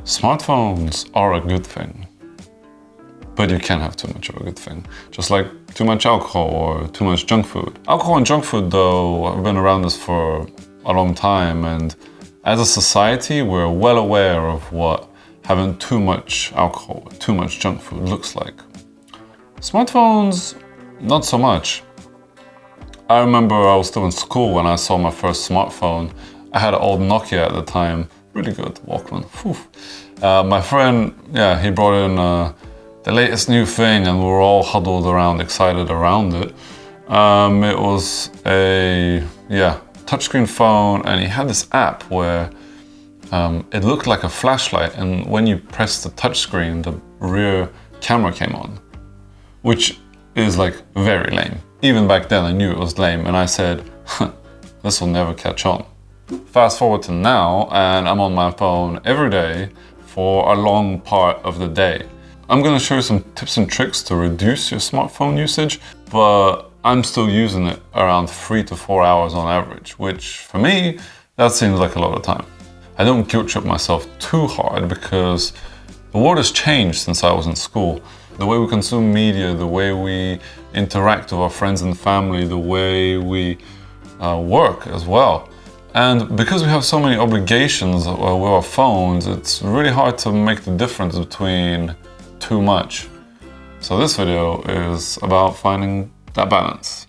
Smartphones are a good thing, but you can have too much of a good thing. Just like too much alcohol or too much junk food. Alcohol and junk food, though, have been around us for a long time, and as a society, we're well aware of what having too much alcohol, too much junk food looks like. Smartphones, not so much. I remember I was still in school when I saw my first smartphone. I had an old Nokia at the time, really good, Walkman. My friend, he brought in the latest new thing, and we were all huddled around, excited around it. It was a touchscreen phone, and he had this app where it looked like a flashlight, and when you pressed the touchscreen, the rear camera came on, which is like very lame. Even back then I knew it was lame, and I said, this will never catch on. Fast forward to now, and I'm on my phone every day for a long part of the day. I'm gonna show you some tips and tricks to reduce your smartphone usage, but I'm still using it around 3 to 4 hours on average, which for me, that seems like a lot of time. I don't guilt trip myself too hard because the world has changed since I was in school. The way we consume media, the way we interact with our friends and family, the way we work as well. And because we have so many obligations with our phones, it's really hard to make the difference between too much. So this video is about finding that balance.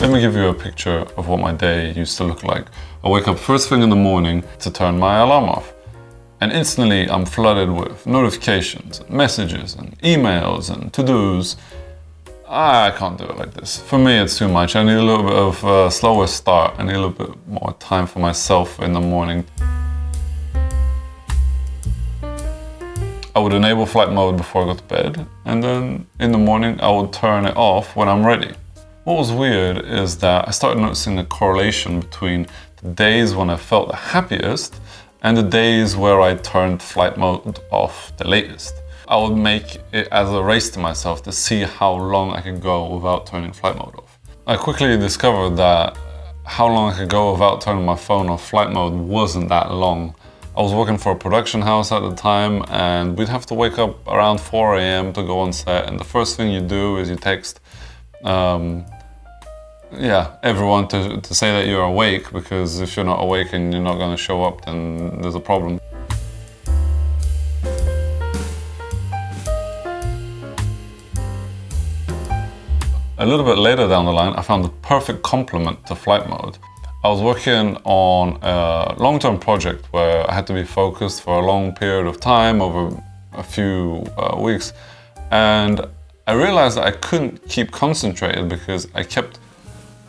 Let me give you a picture of what my day used to look like. I wake up first thing in the morning to turn my alarm off. And instantly I'm flooded with notifications, messages, and emails, and to-dos. I can't do it like this. For me, it's too much. I need a little bit of a slower start. I need a little bit more time for myself in the morning. I would enable flight mode before I go to bed, and then in the morning I would turn it off when I'm ready. What was weird is that I started noticing a correlation between the days when I felt the happiest and the days where I turned flight mode off the latest. I would make it as a race to myself to see how long I could go without turning flight mode off. I quickly discovered that how long I could go without turning my phone off flight mode wasn't that long. I was working for a production house at the time, and we'd have to wake up around 4 a.m. to go on set, and the first thing you do is you text everyone to say that you're awake, because if you're not awake and you're not going to show up, then there's a problem. A little bit later down the line, I found the perfect complement to flight mode. I was working on a long-term project where I had to be focused for a long period of time, over a few weeks, and I realized that I couldn't keep concentrated because I kept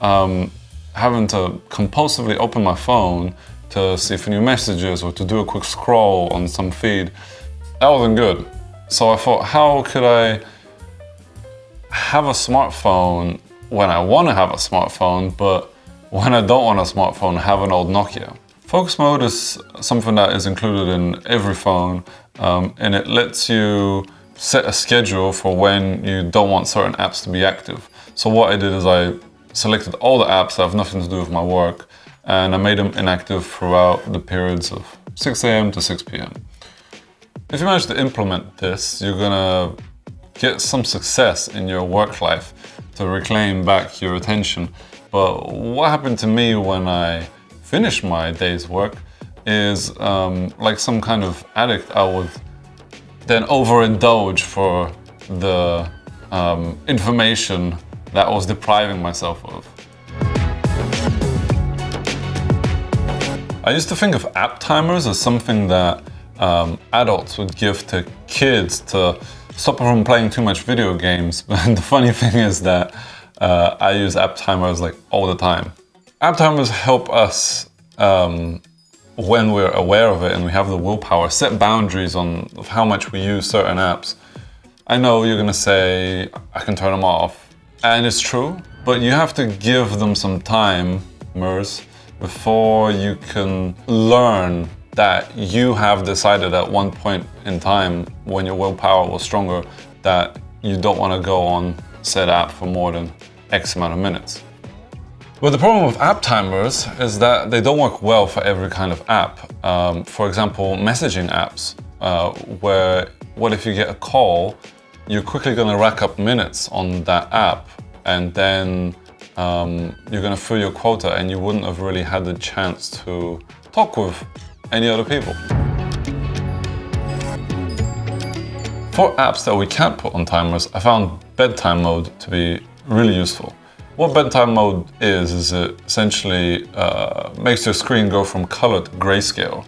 having to compulsively open my phone to see for new messages or to do a quick scroll on some feed. That wasn't good. So I thought, how could I have a smartphone when I want to have a smartphone, but when I don't want a smartphone, have an old Nokia? Focus mode is something that is included in every phone, and it lets you set a schedule for when you don't want certain apps to be active. So what I did is I selected all the apps that have nothing to do with my work, and I made them inactive throughout the periods of 6 a.m. to 6 p.m. If you manage to implement this, you're gonna get some success in your work life to reclaim back your attention. But what happened to me when I finished my day's work is like some kind of addict, I would then overindulge for the information that I was depriving myself of. I used to think of app timers as something that adults would give to kids to stop them from playing too much video games. But the funny thing is that I use app timers like all the time. App timers help us, when we're aware of it and we have the willpower, set boundaries on how much we use certain apps. I know you're gonna say, I can turn them off. And it's true, but you have to give them some time, before you can learn that you have decided at one point in time when your willpower was stronger that you don't want to go on said app for more than X amount of minutes. But the problem with app timers is that they don't work well for every kind of app. For example, messaging apps, where what if you get a call, you're quickly gonna rack up minutes on that app, and then you're gonna fill your quota and you wouldn't have really had the chance to talk with any other people. For apps that we can't put on timers, I found Bedtime Mode to be really useful. What Bedtime Mode is it essentially makes your screen go from color to grayscale.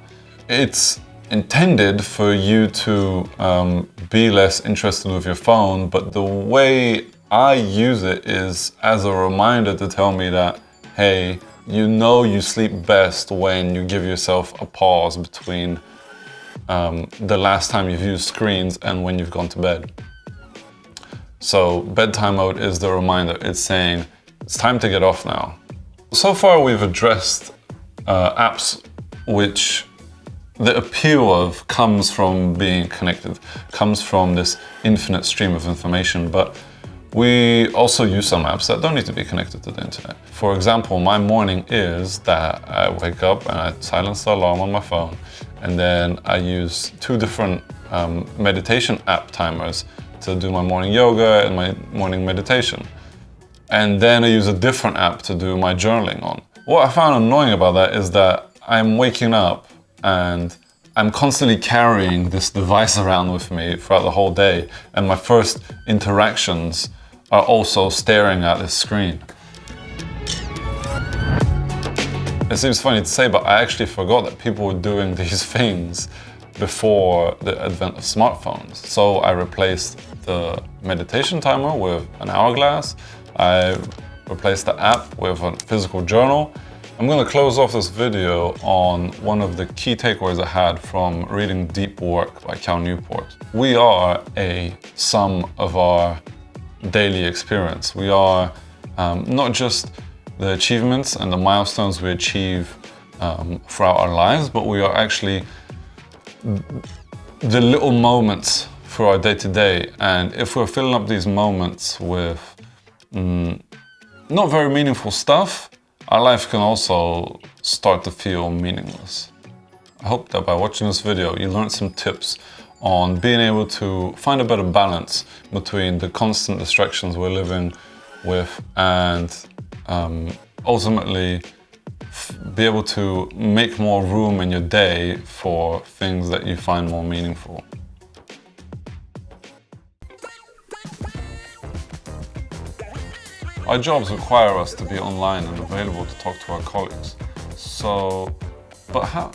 It's intended for you to be less interested with your phone, but the way I use it is as a reminder to tell me that, hey, you know you sleep best when you give yourself a pause between the last time you've used screens and when you've gone to bed. So Bedtime Mode is the reminder. It's saying, it's time to get off now. So far we've addressed apps which the appeal of comes from being connected, comes from this infinite stream of information, but we also use some apps that don't need to be connected to the internet. For example, my morning is that I wake up and I silence the alarm on my phone, and then I use 2 different meditation app timers to do my morning yoga and my morning meditation. And then I use a different app to do my journaling on. What I found annoying about that is that I'm waking up and I'm constantly carrying this device around with me throughout the whole day, and my first interactions are also staring at this screen. It seems funny to say, but I actually forgot that people were doing these things before the advent of smartphones. So I replaced the meditation timer with an hourglass. I replaced the app with a physical journal. I'm going to close off this video on one of the key takeaways I had from reading Deep Work by Cal Newport. We are a sum of our daily experience. We are not just the achievements and the milestones we achieve throughout our lives, but we are actually the little moments for our day-to-day. And if we're filling up these moments with not very meaningful stuff, our life can also start to feel meaningless. I hope that by watching this video, you learned some tips on being able to find a better balance between the constant distractions we're living with and ultimately be able to make more room in your day for things that you find more meaningful. Our jobs require us to be online and available to talk to our colleagues. So, but how?